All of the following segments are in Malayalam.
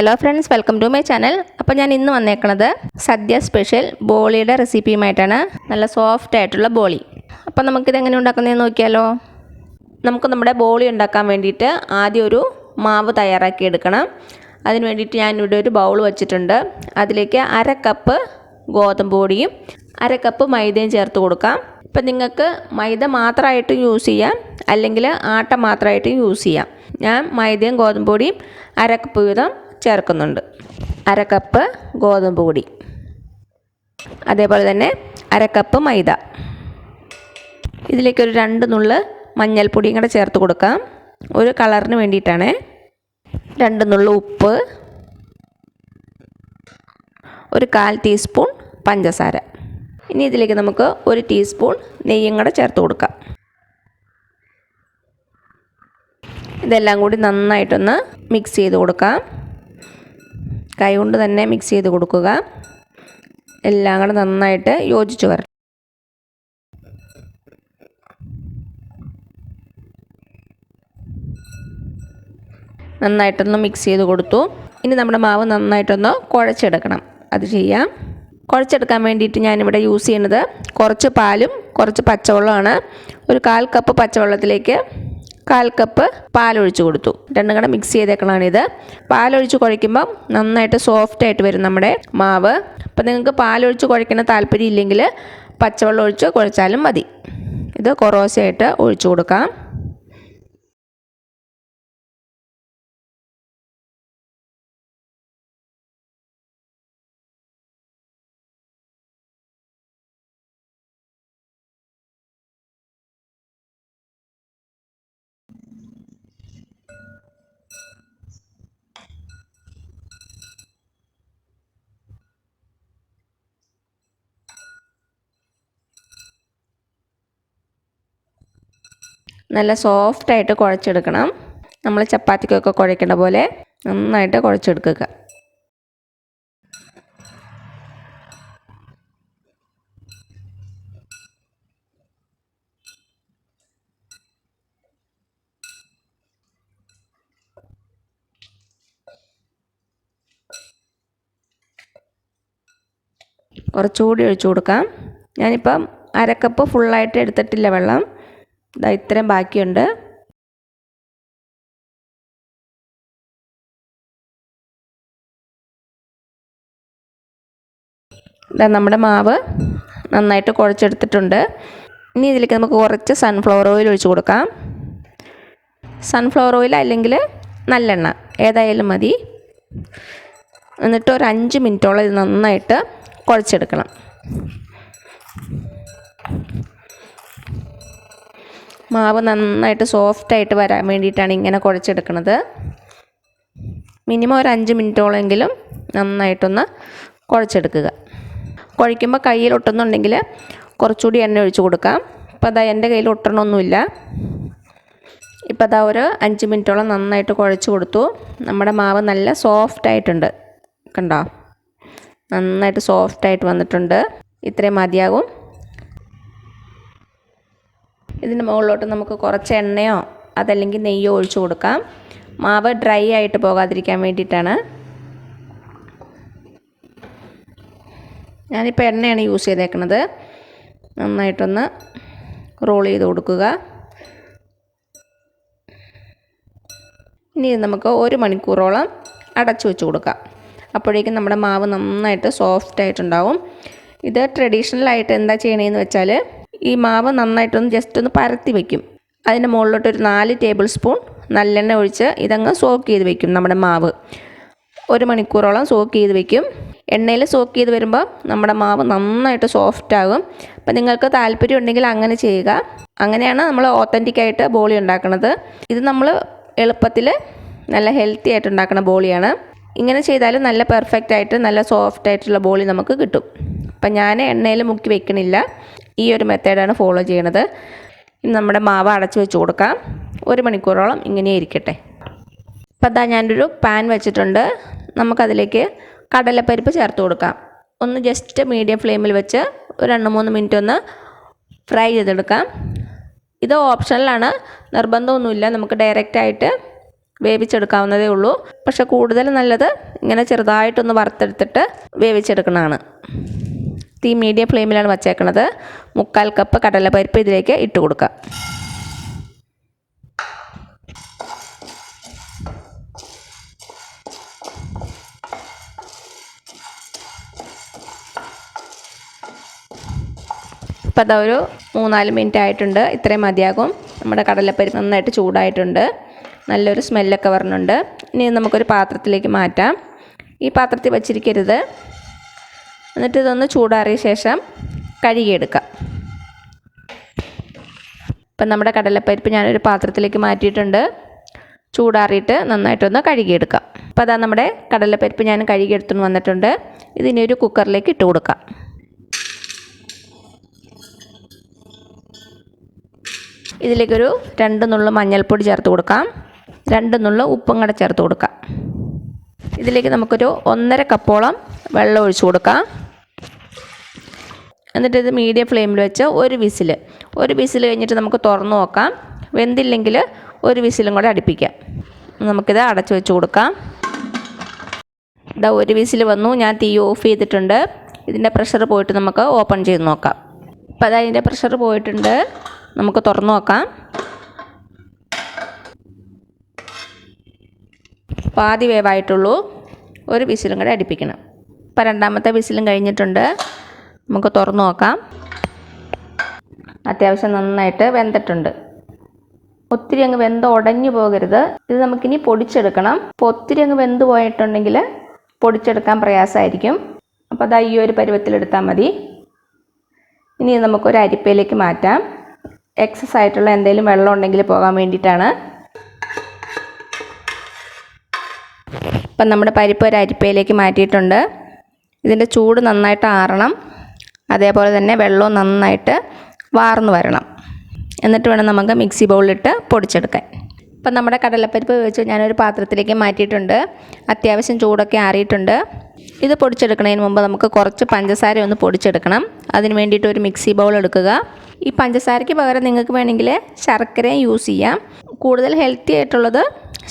Hello friends, welcome to my channel. അപ്പോൾ ഞാൻ ഇന്ന് വന്നേക്കുന്നത് സദ്യ സ്പെഷ്യൽ ബോളിയുടെ റെസിപ്പിയുമായിട്ടാണ്. നല്ല സോഫ്റ്റ് ആയിട്ടുള്ള ബോളി. അപ്പോൾ നമുക്കിത് എങ്ങനെ ഉണ്ടാക്കുന്നതെന്ന് നോക്കിയാലോ. നമുക്ക് നമ്മുടെ ബോളി ഉണ്ടാക്കാൻ വേണ്ടിയിട്ട് ആദ്യം ഒരു മാവ് തയ്യാറാക്കി എടുക്കണം. അതിന് വേണ്ടിയിട്ട് ഞാനിവിടെ ഒരു ബൗൾ വെച്ചിട്ടുണ്ട്. അതിലേക്ക് 1/2 കപ്പ് ഗോതമ്പ് പൊടിയും 1/2 കപ്പ് മൈദയും ചേർത്ത് കൊടുക്കാം. ഇപ്പം നിങ്ങൾക്ക് മൈദ മാത്രമായിട്ട് യൂസ് ചെയ്യാം, അല്ലെങ്കിൽ ആട്ട മാത്രമായിട്ട് യൂസ് ചെയ്യാം. ഞാൻ മൈദയും ഗോതമ്പ് പൊടിയും 1/2 കപ്പ് വീതം ചേർക്കുന്നുണ്ട്. 1/2 കപ്പ് ഗോതമ്പ് പൊടി, അതേപോലെ തന്നെ 1/2 കപ്പ് മൈദ. ഇതിലേക്കൊരു 2 നുള്ള് മഞ്ഞൾപ്പൊടിയും കൂടെ ചേർത്ത് കൊടുക്കാം, ഒരു കളറിന് വേണ്ടിയിട്ടാണ്. 2 നുള്ള് ഉപ്പ്, ഒരു 1/4 ടീസ്പൂൺ പഞ്ചസാര. ഇനി ഇതിലേക്ക് നമുക്ക് 1 ടീസ്പൂൺ നെയ്യും കൂടെ ചേർത്ത് കൊടുക്കാം. ഇതെല്ലാം കൂടി നന്നായിട്ടൊന്ന് മിക്സ് ചെയ്ത് കൊടുക്കാം. കൈ കൊണ്ട് തന്നെ മിക്സ് ചെയ്ത് കൊടുക്കുക. എല്ലാം കൂടെ നന്നായിട്ട് യോജിച്ച് വരണം. നന്നായിട്ടൊന്ന് മിക്സ് ചെയ്ത് കൊടുത്തു. ഇനി നമ്മുടെ മാവ് നന്നായിട്ടൊന്ന് കുഴച്ചെടുക്കണം. അത് ചെയ്യാം. കുഴച്ചെടുക്കാൻ വേണ്ടിയിട്ട് ഞാനിവിടെ യൂസ് ചെയ്യുന്നത് കുറച്ച് പാലും കുറച്ച് പച്ചവെള്ളമാണ്. ഒരു 1/4 കപ്പ് പച്ചവെള്ളത്തിലേക്ക് 1/4 കപ്പ് പാലൊഴിച്ച് കൊടുത്തു. രണ്ടും കൂടെ മിക്സ് ചെയ്തേക്കണമാണിത്. പാലൊഴിച്ച് കുഴയ്ക്കുമ്പം നന്നായിട്ട് സോഫ്റ്റായിട്ട് വരും നമ്മുടെ മാവ്. അപ്പം നിങ്ങൾക്ക് പാലൊഴിച്ച് കുഴയ്ക്കുന്ന താല്പര്യം ഇല്ലെങ്കിൽ പച്ചവെള്ളം ഒഴിച്ച് കുഴച്ചാലും മതി. ഇത് കുറേശ്ശെയായിട്ട് ഒഴിച്ചു കൊടുക്കാം. നല്ല സോഫ്റ്റായിട്ട് കുഴച്ചെടുക്കണം. നമ്മൾ ചപ്പാത്തിക്കൊക്കെ കുഴയ്ക്കുന്ന പോലെ നന്നായിട്ട് കുഴച്ചെടുക്കുക. കുറച്ചുകൂടി ഒഴിച്ചു കൊടുക്കാം. ഞാനിപ്പം 1/2 കപ്പ് ഫുള്ളായിട്ട് എടുത്തിട്ടില്ല വെള്ളം. ഇതാ ഇത്രയും ബാക്കിയുണ്ട്. ഇതാ നമ്മുടെ മാവ് നന്നായിട്ട് കുഴച്ചെടുത്തിട്ടുണ്ട്. ഇനി ഇതിലേക്ക് നമുക്ക് കുറച്ച് സൺഫ്ലവർ ഓയിൽ ഒഴിച്ചു കൊടുക്കാം. സൺഫ്ലവർ ഓയിൽ അല്ലെങ്കിൽ നല്ലെണ്ണ ഏതായാലും മതി. എന്നിട്ട് ഒരു 5 മിനിറ്റോളം ഇത് നന്നായിട്ട് കുഴച്ചെടുക്കണം. മാവ് നന്നായിട്ട് സോഫ്റ്റായിട്ട് വരാൻ വേണ്ടിയിട്ടാണ് ഇങ്ങനെ കുഴച്ചെടുക്കുന്നത്. മിനിമം ഒരു 5 മിനിറ്റോളെങ്കിലും നന്നായിട്ടൊന്ന് കുഴച്ചെടുക്കുക. കുഴയ്ക്കുമ്പോൾ കയ്യിൽ ഒട്ടുന്നുണ്ടെങ്കിൽ കുറച്ചുകൂടി എണ്ണ ഒഴിച്ച് കൊടുക്കാം. ഇപ്പോൾ അതാ എൻ്റെ കയ്യിൽ ഒട്ടണമൊന്നുമില്ല. ഇപ്പോൾ അതാ ഒരു 5 മിനിറ്റോളം നന്നായിട്ട് കുഴച്ച് കൊടുത്തു. നമ്മുടെ മാവ് നല്ല സോഫ്റ്റായിട്ടുണ്ട്. കണ്ടോ, നന്നായിട്ട് സോഫ്റ്റായിട്ട് വന്നിട്ടുണ്ട്. ഇത്രയും മതിയാകും. ഇതിൻ്റെ മുകളിലോട്ട് നമുക്ക് കുറച്ച് എണ്ണയോ അതല്ലെങ്കിൽ നെയ്യോ ഒഴിച്ചു കൊടുക്കാം. മാവ് ഡ്രൈ ആയിട്ട് പോകാതിരിക്കാൻ വേണ്ടിയിട്ടാണ്. ഞാനിപ്പോൾ എണ്ണയാണ് യൂസ് ചെയ്തേക്കുന്നത്. നന്നായിട്ടൊന്ന് റോൾ ചെയ്ത് കൊടുക്കുക. ഇനി നമുക്ക് 1 മണിക്കൂറോളം അടച്ചു വെച്ച് കൊടുക്കാം. അപ്പോഴേക്കും നമ്മുടെ മാവ് നന്നായിട്ട് സോഫ്റ്റായിട്ടുണ്ടാവും. ഇത് ട്രഡീഷണലായിട്ട് എന്താ ചെയ്യണതെന്ന് വെച്ചാൽ ഈ മാവ് നന്നായിട്ടൊന്ന് ജസ്റ്റ് ഒന്ന് പരത്തി വയ്ക്കും. അതിൻ്റെ മുകളിലോട്ടൊരു 4 ടേബിൾ സ്പൂൺ നല്ലെണ്ണ ഒഴിച്ച് ഇതങ്ങ് സോക്ക് ചെയ്ത് വയ്ക്കും. നമ്മുടെ മാവ് 1 മണിക്കൂറോളം സോക്ക് ചെയ്ത് വയ്ക്കും. എണ്ണയിൽ സോക്ക് ചെയ്ത് വരുമ്പോൾ നമ്മുടെ മാവ് നന്നായിട്ട് സോഫ്റ്റ് ആകും. അപ്പം നിങ്ങൾക്ക് താല്പര്യം ഉണ്ടെങ്കിൽ അങ്ങനെ ചെയ്യുക. അങ്ങനെയാണ് നമ്മൾ ഓത്തൻറ്റിക്കായിട്ട് ബോളി ഉണ്ടാക്കുന്നത്. ഇത് നമ്മൾ എളുപ്പത്തിൽ നല്ല ഹെൽത്തി ആയിട്ട് ഉണ്ടാക്കുന്ന ബോളിയാണ്. ഇങ്ങനെ ചെയ്താൽ നല്ല പെർഫെക്റ്റ് ആയിട്ട് നല്ല സോഫ്റ്റ് ആയിട്ടുള്ള ബോളി നമുക്ക് കിട്ടും. അപ്പം ഞാൻ എണ്ണയിൽ മുക്കി വെക്കണില്ല. ഈ ഒരു മെത്തേഡാണ് ഫോളോ ചെയ്യണത്. ഇനി നമ്മുടെ മാവ് അടച്ചു വെച്ച് കൊടുക്കാം. 1 മണിക്കൂറോളം ഇങ്ങനെ ഇരിക്കട്ടെ. അപ്പം അതാ ഞാനൊരു പാൻ വെച്ചിട്ടുണ്ട്. നമുക്കതിലേക്ക് കടലപ്പരിപ്പ് ചേർത്ത് കൊടുക്കാം. ഒന്ന് ജസ്റ്റ് മീഡിയം ഫ്ലെയിമിൽ വെച്ച് ഒരു 2-3 മിനിറ്റ് ഒന്ന് ഫ്രൈ ചെയ്തെടുക്കാം. ഇത് ഓപ്ഷണലാണ്, നിർബന്ധമൊന്നുമില്ല. നമുക്ക് ഡയറക്റ്റായിട്ട് വേവിച്ചെടുക്കാവുന്നതേ ഉള്ളൂ. പക്ഷെ കൂടുതൽ നല്ലത് ഇങ്ങനെ ചെറുതായിട്ടൊന്ന് വറുത്തെടുത്തിട്ട് വേവിച്ചെടുക്കുന്നതാണ്. തീ മീഡിയം ഫ്ലെയിമിലാണ് വച്ചേക്കുന്നത്. 3/4 കപ്പ് കടലപ്പരിപ്പ് ഇതിലേക്ക് ഇട്ട് കൊടുക്കുക. ഇപ്പോൾ അതാ ഒരു 3-4 മിനിറ്റ് ആയിട്ടുണ്ട്. ഇത്രയും മതിയാകും. നമ്മുടെ കടലപ്പരിപ്പ് നന്നായിട്ട് ചൂടായിട്ടുണ്ട്. നല്ലൊരു സ്മെല്ലൊക്കെ വരുന്നുണ്ട്. ഇനി നമുക്കൊരു പാത്രത്തിലേക്ക് മാറ്റാം. ഈ പാത്രത്തിൽ വച്ചിരിക്കരുത്. എന്നിട്ട് ഇതൊന്ന് ചൂടാറിയ ശേഷം കഴുകിയെടുക്കാം. ഇപ്പം നമ്മുടെ കടലപ്പരിപ്പ് ഞാനൊരു പാത്രത്തിലേക്ക് മാറ്റിയിട്ടുണ്ട്. ചൂടാറിയിട്ട് നന്നായിട്ടൊന്ന് കഴുകിയെടുക്കാം. അപ്പോൾ അതാ നമ്മുടെ കടലപ്പരിപ്പ് ഞാൻ കഴുകിയെടുത്തുകൊണ്ട് വന്നിട്ടുണ്ട്. ഇതിനെ ഒരു കുക്കറിലേക്ക് ഇട്ട് കൊടുക്കാം. ഇതിലേക്കൊരു 2 നുള്ളു മഞ്ഞൾപ്പൊടി ചേർത്ത് കൊടുക്കാം. 2 നുള്ളു ഉപ്പും കൂടെ ചേർത്ത് കൊടുക്കാം. ഇതിലേക്ക് നമുക്കൊരു 1.5 കപ്പോളം വെള്ളം ഒഴിച്ചു കൊടുക്കാം. എന്നിട്ട് ഇത് മീഡിയം ഫ്ലെയിമിൽ വെച്ച് ഒരു വിസിൽ കഴിഞ്ഞിട്ട് നമുക്ക് തുറന്നു നോക്കാം. വെന്തില്ലെങ്കിൽ ഒരു വിസിലും കൂടെ അടുപ്പിക്കാം. നമുക്കിത് അടച്ചു വെച്ച് കൊടുക്കാം. ഇതാ ഒരു വിസിൽ വന്നു. ഞാൻ തീ ഓഫ് ചെയ്തിട്ടുണ്ട്. ഇതിൻ്റെ പ്രഷർ പോയിട്ട് നമുക്ക് ഓപ്പൺ ചെയ്ത് നോക്കാം. അപ്പോൾ അത് അതിൻ്റെ പ്രഷർ പോയിട്ടുണ്ട്. നമുക്ക് തുറന്നു നോക്കാം. പാതി വേവായിട്ടുള്ളൂ. ഒരു വിസിലും കൂടെ അടുപ്പിക്കണം. ഇപ്പോൾ 2ാമത്തെ വിസിലും കഴിഞ്ഞിട്ടുണ്ട്. നമുക്ക് തുറന്നു നോക്കാം. അത്യാവശ്യം നന്നായിട്ട് വെന്തിട്ടുണ്ട്. ഒത്തിരി അങ്ങ് വെന്ത് ഉടഞ്ഞു പോകരുത്. ഇത് നമുക്കിനി പൊടിച്ചെടുക്കണം. അപ്പോൾ ഒത്തിരി അങ്ങ് വെന്ത് പോയിട്ടുണ്ടെങ്കിൽ പൊടിച്ചെടുക്കാൻ പ്രയാസമായിരിക്കും. അപ്പോൾ അതാ ഈ ഒരു പരുവത്തിലെടുത്താൽ മതി. ഇനി നമുക്കൊരു അരിപ്പയിലേക്ക് മാറ്റാം. എക്സസ് ആയിട്ടുള്ള എന്തെങ്കിലും വെള്ളം ഉണ്ടെങ്കിൽ പോകാൻ വേണ്ടിയിട്ടാണ്. ഇപ്പം നമ്മുടെ പരിപ്പ് ഒരു അരിപ്പയിലേക്ക് മാറ്റിയിട്ടുണ്ട്. ഇതിൻ്റെ ചൂട് നന്നായിട്ട് ആറണം. അതേപോലെ തന്നെ വെള്ളവും നന്നായിട്ട് വാർന്നു വരണം. എന്നിട്ട് വേണം നമുക്ക് മിക്സി ബൗളിലിട്ട് പൊടിച്ചെടുക്കാൻ. ഇപ്പം നമ്മുടെ കടലപ്പരിപ്പ് വെച്ച് ഞാനൊരു പാത്രത്തിലേക്ക് മാറ്റിയിട്ടുണ്ട്. അത്യാവശ്യം ചൂടൊക്കെ ആറിയിട്ടുണ്ട്. ഇത് പൊടിച്ചെടുക്കുന്നതിന് മുമ്പ് നമുക്ക് കുറച്ച് പഞ്ചസാര ഒന്ന് പൊടിച്ചെടുക്കണം. അതിന് വേണ്ടിയിട്ട് ഒരു മിക്സി ബൗൾ എടുക്കുക. ഈ പഞ്ചസാരയ്ക്ക് പകരം നിങ്ങൾക്ക് വേണമെങ്കിൽ ശർക്കരയും യൂസ് ചെയ്യാം. കൂടുതൽ ഹെൽത്തി ആയിട്ടുള്ളത്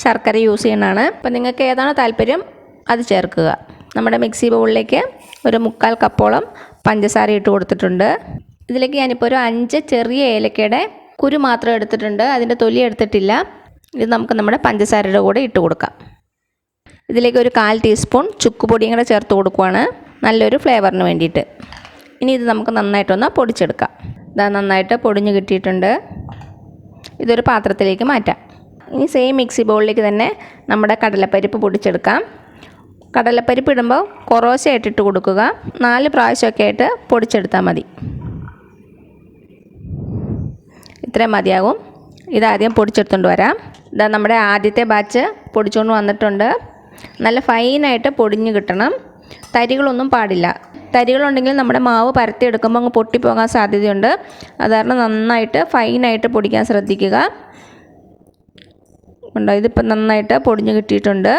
ശർക്കര യൂസ് ചെയ്യുന്നതാണ്. അപ്പം നിങ്ങൾക്ക് ഏതാണോ താല്പര്യം അത് ചേർക്കുക. നമ്മുടെ മിക്സി ബൗളിലേക്ക് ഒരു 3/4 കപ്പോളം പഞ്ചസാര ഇട്ട് കൊടുത്തിട്ടുണ്ട്. ഇതിലേക്ക് ഞാനിപ്പോൾ ഒരു 5 ചെറിയ ഏലക്കയുടെ കുരു മാത്രം എടുത്തിട്ടുണ്ട്. അതിൻ്റെ തൊലി എടുത്തിട്ടില്ല. ഇത് നമുക്ക് നമ്മുടെ പഞ്ചസാരയുടെ കൂടെ ഇട്ട് കൊടുക്കാം. ഇതിലേക്ക് ഒരു 1/4 ടീസ്പൂൺ ചുക്കുപൊടിയും കൂടെ ചേർത്ത് കൊടുക്കുകയാണ്, നല്ലൊരു ഫ്ലേവറിന് വേണ്ടിയിട്ട്. ഇനി ഇത് നമുക്ക് നന്നായിട്ടൊന്ന് പൊടിച്ചെടുക്കാം. ഇതാ നന്നായിട്ട് പൊടിഞ്ഞ് കിട്ടിയിട്ടുണ്ട്. ഇതൊരു പാത്രത്തിലേക്ക് മാറ്റാം. ഇനി സെയിം മിക്സി ബൗളിലേക്ക് തന്നെ നമ്മുടെ കടലപ്പരിപ്പ് പൊടിച്ചെടുക്കാം. കടലപ്പരിപ്പ് ഇടുമ്പോൾ കുറേശ്ശെ ഇട്ടിട്ട് കൊടുക്കുക. 4 പ്രാവശ്യമൊക്കെ ആയിട്ട് പൊടിച്ചെടുത്താൽ മതി. ഇത്രയും മതിയാകും. ഇതാദ്യം പൊടിച്ചെടുത്തുകൊണ്ട് വരാം. ഇതാ നമ്മുടെ ആദ്യത്തെ ബാച്ച് പൊടിച്ചുകൊണ്ട് വന്നിട്ടുണ്ട്. നല്ല ഫൈനായിട്ട് പൊടിഞ്ഞ് കിട്ടണം. തരികളൊന്നും പാടില്ല. തരികളുണ്ടെങ്കിൽ നമ്മുടെ മാവ് പരത്തിയെടുക്കുമ്പോൾ അങ്ങ് പൊട്ടിപ്പോകാൻ സാധ്യതയുണ്ട്. അത് കാരണം നന്നായിട്ട് ഫൈനായിട്ട് പൊടിക്കാൻ ശ്രദ്ധിക്കുക. ഉണ്ടോ, ഇതിപ്പോൾ നന്നായിട്ട് പൊടിഞ്ഞ് കിട്ടിയിട്ടുണ്ട്.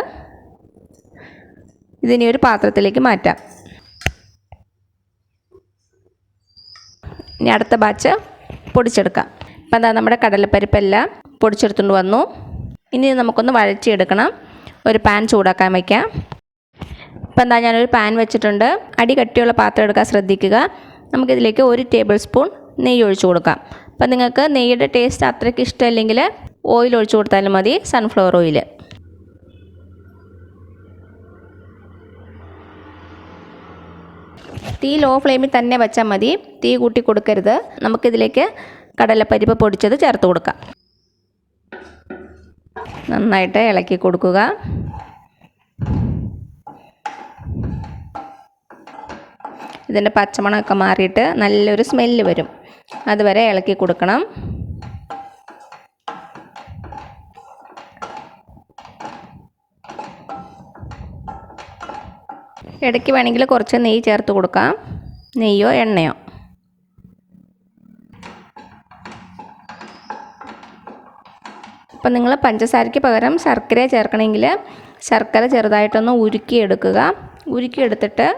ഇതിനി ഒരു പാത്രത്തിലേക്ക് മാറ്റാം. ഇനി അടുത്ത ബാച്ച് പൊടിച്ചെടുക്കാം. ഇപ്പം എന്താ നമ്മുടെ കടലപ്പരിപ്പെല്ലാം പൊടിച്ചെടുത്തുകൊണ്ട് വന്നു. ഇനി നമുക്കൊന്ന് വഴറ്റിയെടുക്കണം. ഒരു പാൻ ചൂടാക്കാൻ വയ്ക്കാം. ഇപ്പം എന്താ ഞാനൊരു പാൻ വെച്ചിട്ടുണ്ട്. അടി കട്ടിയുള്ള പാത്രം എടുക്കാൻ ശ്രദ്ധിക്കുക. നമുക്കിതിലേക്ക് 1 ടേബിൾ സ്പൂൺ നെയ്യ് ഒഴിച്ചു കൊടുക്കാം. അപ്പം നിങ്ങൾക്ക് നെയ്യുടെ ടേസ്റ്റ് അത്രയ്ക്ക് ഇഷ്ടമല്ലെങ്കിൽ ഓയിൽ ഒഴിച്ചു കൊടുത്താലും മതി, സൺഫ്ലവർ ഓയിൽ. തീ ലോ ഫ്ലെയിമിൽ തന്നെ വെച്ചാൽ മതി, തീ കൂട്ടി കൊടുക്കരുത്. നമുക്കിതിലേക്ക് കടലപ്പരിപ്പ് പൊടിച്ചത് ചേർത്ത് കൊടുക്കാം. നന്നായിട്ട് ഇളക്കി കൊടുക്കുക. ഇതിൻ്റെ പച്ചമണമൊക്കെ മാറിയിട്ട് നല്ലൊരു സ്മെല്ല് വരും. അതുവരെ ഇളക്കി കൊടുക്കണം. ഇടയ്ക്ക് വേണമെങ്കിൽ കുറച്ച് നെയ്യ് ചേർത്ത് കൊടുക്കാം, നെയ്യോ എണ്ണയോ. അപ്പം നിങ്ങൾ പഞ്ചസാരയ്ക്ക് പകരം ശർക്കര ചേർക്കണമെങ്കിൽ ശർക്കര ചെറുതായിട്ടൊന്ന് ഉരുക്കിയെടുക്കുക. ഉരുക്കിയെടുത്തിട്ട്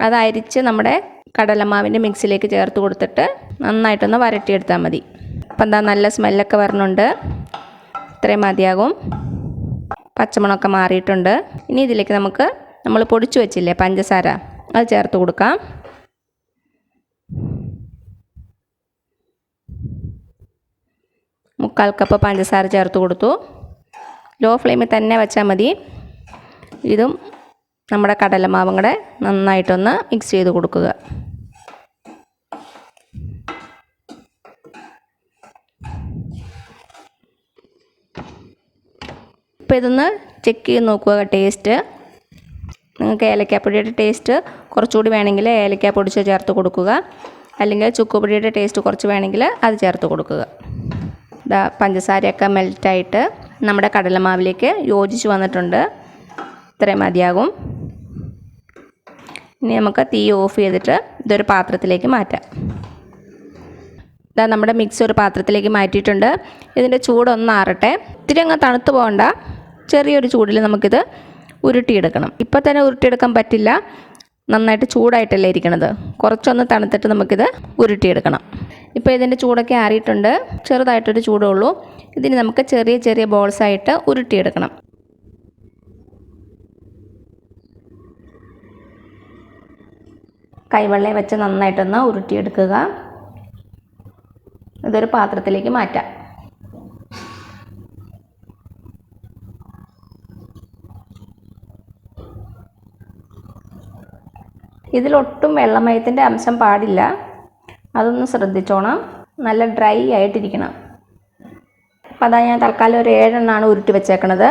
അത് അരിച്ച് നമ്മുടെ കടലമാവിൻ്റെ മിക്സിലേക്ക് ചേർത്ത് കൊടുത്തിട്ട് നന്നായിട്ടൊന്ന് വരട്ടിയെടുത്താൽ മതി. അപ്പം എന്താ നല്ല സ്മെല്ലൊക്കെ വരുന്നുണ്ട്. ഇത്രയും മതിയാകും. പച്ചമണമൊക്കെ മാറിയിട്ടുണ്ട്. ഇനി ഇതിലേക്ക് നമുക്ക് നമ്മൾ പൊടിച്ചു വെച്ചില്ലേ പഞ്ചസാര, അത് ചേർത്ത് കൊടുക്കാം. മുക്കാൽ കപ്പ് പഞ്ചസാര ചേർത്ത് കൊടുത്തു. ലോ ഫ്ലെയിമിൽ തന്നെ വെച്ചാൽ മതി. ഇതും നമ്മുടെ കടലമാവും കൂടെ നന്നായിട്ടൊന്ന് മിക്സ് ചെയ്ത് കൊടുക്കുക. ഇപ്പോൾ ഇതൊന്ന് ചെക്ക് ചെയ്ത് നോക്കുക ടേസ്റ്റ്. നിങ്ങൾക്ക് ഏലക്കാപ്പൊടിയുടെ ടേസ്റ്റ് കുറച്ചുകൂടി വേണമെങ്കിൽ ഏലക്കാപ്പൊടി ചേർത്ത് കൊടുക്കുക. അല്ലെങ്കിൽ ചുക്കുപൊടിയുടെ ടേസ്റ്റ് കുറച്ച് വേണമെങ്കിൽ അത് ചേർത്ത് കൊടുക്കുക. പഞ്ചസാരയൊക്കെ മെൽറ്റായിട്ട് നമ്മുടെ കടലമാവിലേക്ക് യോജിച്ച് വന്നിട്ടുണ്ട്. ഇത്രയും മതിയാകും. ഇനി നമുക്ക് തീ ഓഫ് ചെയ്തിട്ട് ഇതൊരു പാത്രത്തിലേക്ക് മാറ്റാം. നമ്മുടെ മിക്സ് ഒരു പാത്രത്തിലേക്ക് മാറ്റിയിട്ടുണ്ട്. ഇതിൻ്റെ ചൂടൊന്ന് ആറട്ടെ. ഇത്തിരി അങ്ങ് തണുത്ത് പോകണ്ട, ചെറിയൊരു ചൂടിൽ നമുക്കിത് ഉരുട്ടിയെടുക്കണം. ഇപ്പം തന്നെ ഉരുട്ടിയെടുക്കാൻ പറ്റില്ല, നന്നായിട്ട് ചൂടായിട്ടല്ലേ ഇരിക്കണത്. കുറച്ചൊന്ന് തണുത്തിട്ട് നമുക്കിത് ഉരുട്ടിയെടുക്കണം. ഇപ്പോൾ ഇതിൻ്റെ ചൂടൊക്കെ ആറിയിട്ടുണ്ട്. ചെറുതായിട്ടൊരു ചൂടേ ഉള്ളൂ. ഇതിന് നമുക്ക് ചെറിയ ചെറിയ ബോൾസായിട്ട് ഉരുട്ടിയെടുക്കണം. കൈവെള്ളയിൽ വെച്ച് നന്നായിട്ടൊന്ന് ഉരുട്ടിയെടുക്കുക. ഇതൊരു പാത്രത്തിലേക്ക് മാറ്റാം. ഇതിലൊട്ടും വെള്ളമയത്തിൻ്റെ അംശം പാടില്ല, അതൊന്ന് ശ്രദ്ധിച്ചോണം. നല്ല ഡ്രൈ ആയിട്ടിരിക്കണം. അപ്പോൾ അതാ ഞാൻ തൽക്കാലം ഒരു 7 എണ്ണമാണ് ഉരുട്ടി വെച്ചേക്കണത്.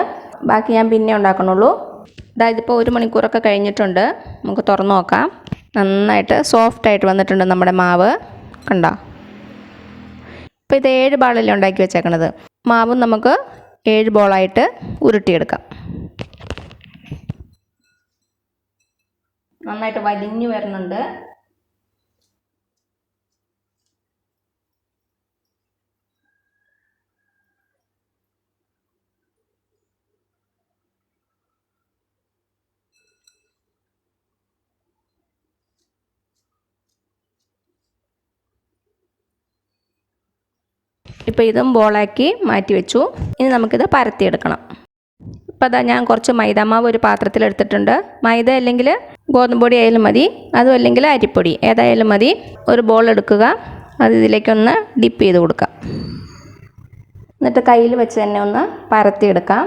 ബാക്കി ഞാൻ പിന്നെ ഉണ്ടാക്കണുള്ളൂ. ഇതിപ്പോൾ 1 മണിക്കൂറൊക്കെ കഴിഞ്ഞിട്ടുണ്ട്. നമുക്ക് തുറന്ന് നോക്കാം. നന്നായിട്ട് സോഫ്റ്റായിട്ട് വന്നിട്ടുണ്ട് നമ്മുടെ മാവ്, കണ്ടോ? ഇപ്പോൾ ഇത് 7 ബോളല്ലേ ഉണ്ടാക്കി വെച്ചേക്കണത്. മാവും നമുക്ക് 7 ബോളായിട്ട് ഉരുട്ടിയെടുക്കാം. നന്നായിട്ട് വലിഞ്ഞു വരുന്നുണ്ട്. ഇപ്പോൾ ഇതും ബോളാക്കി മാറ്റി വെച്ചു. ഇനി നമുക്കിത് പരത്തിയെടുക്കണം. ഇപ്പോൾ അതാ ഞാൻ കുറച്ച് മൈദാമാവ് ഒരു പാത്രത്തിൽ എടുത്തിട്ടുണ്ട്. മൈദ അല്ലെങ്കിൽ ഗോതമ്പ് പൊടി ആയാലും മതി, അതും അല്ലെങ്കിൽ അരിപ്പൊടി ഏതായാലും മതി. ഒരു ബോൾ എടുക്കുക, അത് ഇതിലേക്കൊന്ന് ഡിപ്പ് ചെയ്ത് കൊടുക്കാം. എന്നിട്ട് കയ്യിൽ വെച്ച് തന്നെ ഒന്ന് പരത്തിയെടുക്കാം.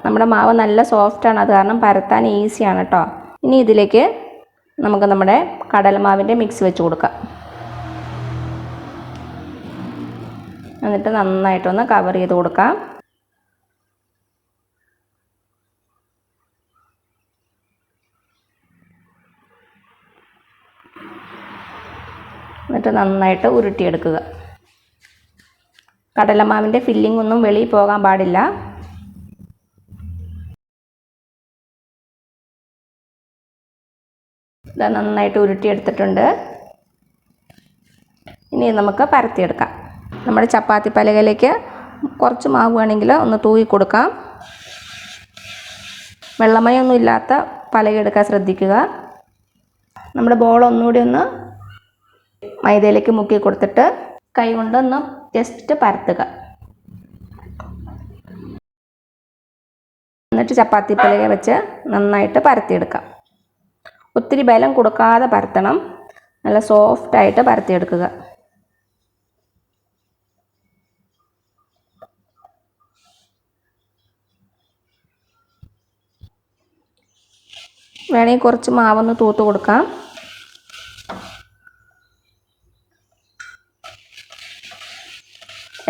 നമ്മുടെ മാവ് നല്ല സോഫ്റ്റാണ്, അത് കാരണം പരത്താൻ ഈസിയാണ് കേട്ടോ. ഇനി ഇതിലേക്ക് നമുക്ക് നമ്മുടെ കടലമാവിൻ്റെ മിക്സ് വെച്ച് കൊടുക്കാം. എന്നിട്ട് നന്നായിട്ടൊന്ന് കവർ ചെയ്ത് കൊടുക്കാം. എന്നിട്ട് നന്നായിട്ട് ഉരുട്ടിയെടുക്കുക. കടലമാവിൻ്റെ ഫില്ലിംഗ് ഒന്നും വെളിയിൽ പോകാൻ പാടില്ല. ഇത് നന്നായിട്ട് ഉരുട്ടിയെടുത്തിട്ടുണ്ട്. ഇനി നമുക്ക് പരത്തിയെടുക്കാം. നമ്മുടെ ചപ്പാത്തി പലകയിലേക്ക് കുറച്ച് മാവ് വേണമെങ്കിൽ ഒന്ന് തൂക്കി കൊടുക്കാം. വെള്ളമയൊന്നും ഇല്ലാത്ത പലക എടുക്കാൻ ശ്രദ്ധിക്കുക. നമ്മുടെ ബോൾ ഒന്നുകൂടി ഒന്ന് മൈദയിലേക്ക് മുക്കി കൊടുത്തിട്ട് കൈ കൊണ്ടൊന്ന് ജസ്റ്റ് പരത്തുക. എന്നിട്ട് ചപ്പാത്തി പലക വെച്ച് നന്നായിട്ട് പരത്തിയെടുക്കാം. ഒത്തിരി ബലം കൊടുക്കാതെ പരത്തണം, നല്ല സോഫ്റ്റായിട്ട് പരത്തിയെടുക്കുക. വേണമെങ്കിൽ കുറച്ച് മാവൊന്ന് തൂത്ത് കൊടുക്കാം.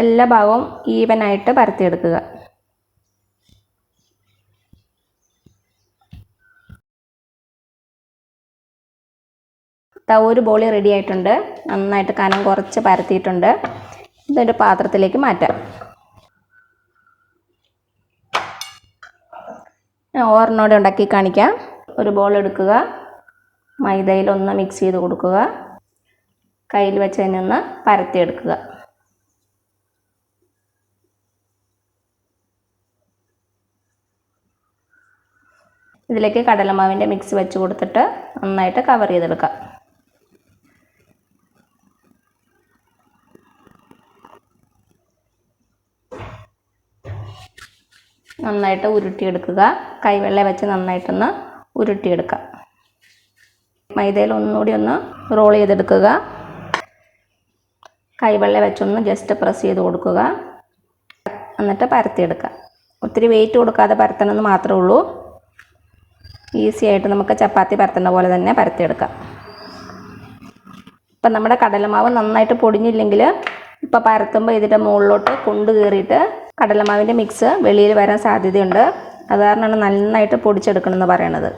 എല്ലാ ഭാഗവും ഈവനായിട്ട് പരത്തിയെടുക്കുക. ഒരു ബോളി റെഡി ആയിട്ടുണ്ട്. നന്നായിട്ട് കനം കുറച്ച് പരത്തിയിട്ടുണ്ട്. ഇതൊരു പാത്രത്തിലേക്ക് മാറ്റാം. ഓർമ്മയോടെ ഉണ്ടാക്കി കാണിക്കാം. ഒരു ബോൾ എടുക്കുക, മൈദയിലൊന്ന് മിക്സ് ചെയ്ത് കൊടുക്കുക, കയ്യിൽ വെച്ച് തന്നെ ഒന്ന് പരത്തിയെടുക്കുക. ഇതിലേക്ക് കടലമാവിൻ്റെ മിക്സ് വെച്ച് കൊടുത്തിട്ട് നന്നായിട്ട് കവർ ചെയ്തെടുക്കാം. നന്നായിട്ട് ഉരുട്ടിയെടുക്കുക. കൈവെള്ള വെച്ച് നന്നായിട്ടൊന്ന് ഉരുട്ടിയെടുക്കാം. മൈദയിൽ ഒന്നുകൂടി ഒന്ന് റോൾ ചെയ്തെടുക്കുക. കൈവെള്ള വെച്ചൊന്ന് ജസ്റ്റ് പ്രസ് ചെയ്ത് കൊടുക്കുക. എന്നിട്ട് പരത്തിയെടുക്കുക. ഒത്തിരി വെയിറ്റ് കൊടുക്കാതെ പരത്തണമെന്ന് മാത്രമേ ഉള്ളൂ. ഈസി ആയിട്ട് നമുക്ക് ചപ്പാത്തി പരത്തുന്ന പോലെ തന്നെ പരത്തിയെടുക്കാം. ഇപ്പം നമ്മുടെ കടലമാവ് നന്നായിട്ട് പൊടിഞ്ഞില്ലെങ്കിൽ ഇപ്പോൾ പരത്തുമ്പോൾ ഇതിൻ്റെ മുകളിലോട്ട് കൊണ്ട് കയറിയിട്ട് കടലമാവിൻ്റെ മിക്സ് വെളിയിൽ വരാൻ സാധ്യതയുണ്ട്. അത് കാരണമാണ് നന്നായിട്ട് പൊടിച്ചെടുക്കണമെന്ന് പറയണത്.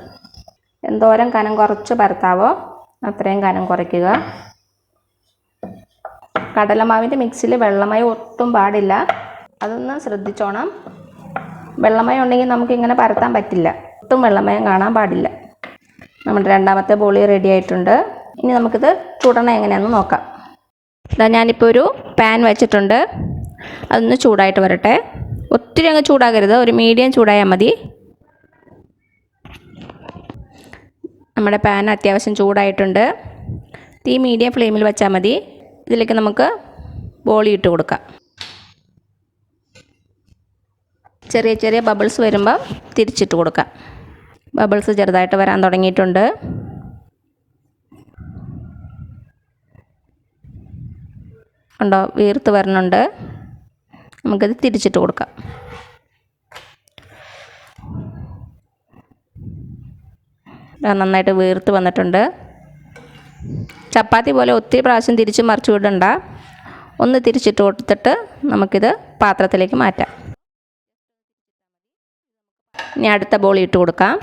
എന്തോരം കനം കുറച്ച് പരത്താവോ അത്രയും കനം കുറയ്ക്കുക. കടലമാവിൻ്റെ മിക്സിൽ വെള്ളമയം ഒട്ടും പാടില്ല. അതൊന്ന് ശ്രദ്ധിച്ചോണം. വെള്ളമയം ഉണ്ടെങ്കിൽ നമുക്കിങ്ങനെ പരത്താൻ പറ്റില്ല. ഒട്ടും വെള്ളമയം കാണാൻ പാടില്ല. നമ്മുടെ രണ്ടാമത്തെ ബോളി റെഡി ആയിട്ടുണ്ട്. ഇനി നമുക്കിത് ചുടണം എങ്ങനെയാണെന്ന് നോക്കാം. ഇതാ ഞാനിപ്പോൾ ഒരു പാൻ വെച്ചിട്ടുണ്ട്. അതൊന്ന് ചൂടായിട്ട് വരട്ടെ. ഒത്തിരി അങ്ങ് ചൂടാകരുത്, ഒരു മീഡിയം ചൂടായാൽ മതി. നമ്മുടെ പാൻ അത്യാവശ്യം ചൂടായിട്ടുണ്ട്. തീ മീഡിയം ഫ്ലെയിമിൽ വെച്ചാൽ മതി. ഇതിലേക്ക് നമുക്ക് ബോളി ഇട്ട് കൊടുക്കാം. ചെറിയ ചെറിയ ബബിൾസ് വരുമ്പോൾ തിരിച്ചിട്ട് കൊടുക്കാം. ബബിൾസ് ചെറുതായിട്ട് വരാൻ തുടങ്ങിയിട്ടുണ്ട്. ഉണ്ടോ, വീർത്ത് വരണുണ്ട്. നമുക്കിത് തിരിച്ചിട്ട് കൊടുക്കാം. നന്നായിട്ട് വീർത്ത് വന്നിട്ടുണ്ട്. ചപ്പാത്തി പോലെ ഒത്തിരി പ്രാവശ്യം തിരിച്ച് മറിച്ച് വിടണ്ട. ഒന്ന് തിരിച്ചിട്ട് കൊടുത്തിട്ട് നമുക്കിത് പാത്രത്തിലേക്ക് മാറ്റാം. ഇനി അടുത്ത ബോളി ഇട്ട് കൊടുക്കാം.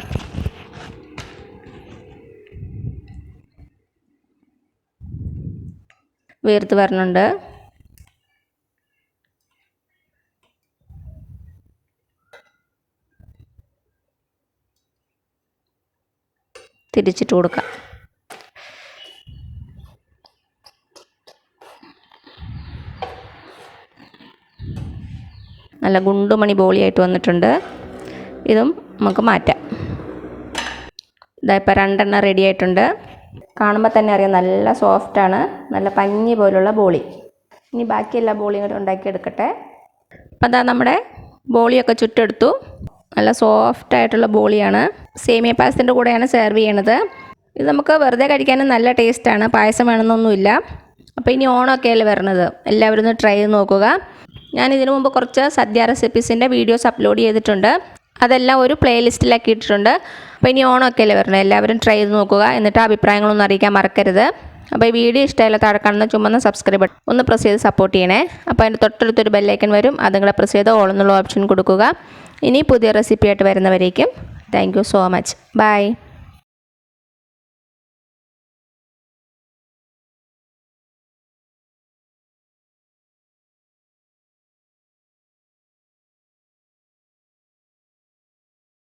വീർത്ത് വരണുണ്ട്. തിരിച്ചിട്ട് കൊടുക്കാം. നല്ല ഗുണ്ടുമണി ബോളിയായിട്ട് വന്നിട്ടുണ്ട്. ഇതും നമുക്ക് മാറ്റാം. ഇതായിപ്പോൾ രണ്ടെണ്ണം റെഡി ആയിട്ടുണ്ട്. കാണുമ്പോൾ തന്നെ അറിയാം നല്ല സോഫ്റ്റാണ്, നല്ല പഞ്ഞി പോലുള്ള ബോളി. ഇനി ബാക്കി എല്ലാ ബോളിയും കൂടെ ഉണ്ടാക്കിയെടുക്കട്ടെ. അപ്പം അതാ നമ്മുടെ ബോളിയൊക്കെ ചുട്ടെടുത്തു. നല്ല സോഫ്റ്റായിട്ടുള്ള ബോളിയാണ്. സേമിയ പായസത്തിൻ്റെ കൂടെയാണ് സെർവ് ചെയ്യണത്. ഇത് നമുക്ക് വെറുതെ കഴിക്കാനും നല്ല ടേസ്റ്റാണ്. പായസം വേണമെന്നൊന്നുമില്ല. അപ്പോൾ ഇനി ഓണമൊക്കെ അല്ലേ വരണത്, എല്ലാവരും ഒന്ന് ട്രൈ ചെയ്ത് നോക്കുക. ഞാൻ ഇതിനു മുമ്പ് കുറച്ച് സദ്യ റെസിപ്പീസിൻ്റെ വീഡിയോസ് അപ്ലോഡ് ചെയ്തിട്ടുണ്ട്. അതെല്ലാം ഒരു പ്ലേലിസ്റ്റിലാക്കി ഇട്ടിട്ടുണ്ട്. അപ്പോൾ ഇനി ഓണമൊക്കെ അല്ലേ വരണത്, എല്ലാവരും ട്രൈ ചെയ്ത് നോക്കുക. എന്നിട്ട് അഭിപ്രായങ്ങളൊന്നും അറിയിക്കാൻ മറക്കരുത്. അപ്പോൾ ഈ വീഡിയോ ഇഷ്ടമായില്ല താഴെ കാണുന്ന ചുമന്ന സബ്സ്ക്രൈബ് ബട്ടൺ ഒന്ന് പ്രസ് ചെയ്ത് സപ്പോർട്ട് ചെയ്യണേ. അപ്പോൾ അതിൻ്റെ തൊട്ടടുത്തൊരു ബെല്ലൈക്കൺ വരും, അതും കൂടെ പ്രസ് ചെയ്ത് ഓൾ എന്നുള്ള ഓപ്ഷൻ കൊടുക്കുക. ഇനി പുതിയ റെസിപ്പി ആയിട്ട് വരുന്നവരേക്കും thank you so much. By.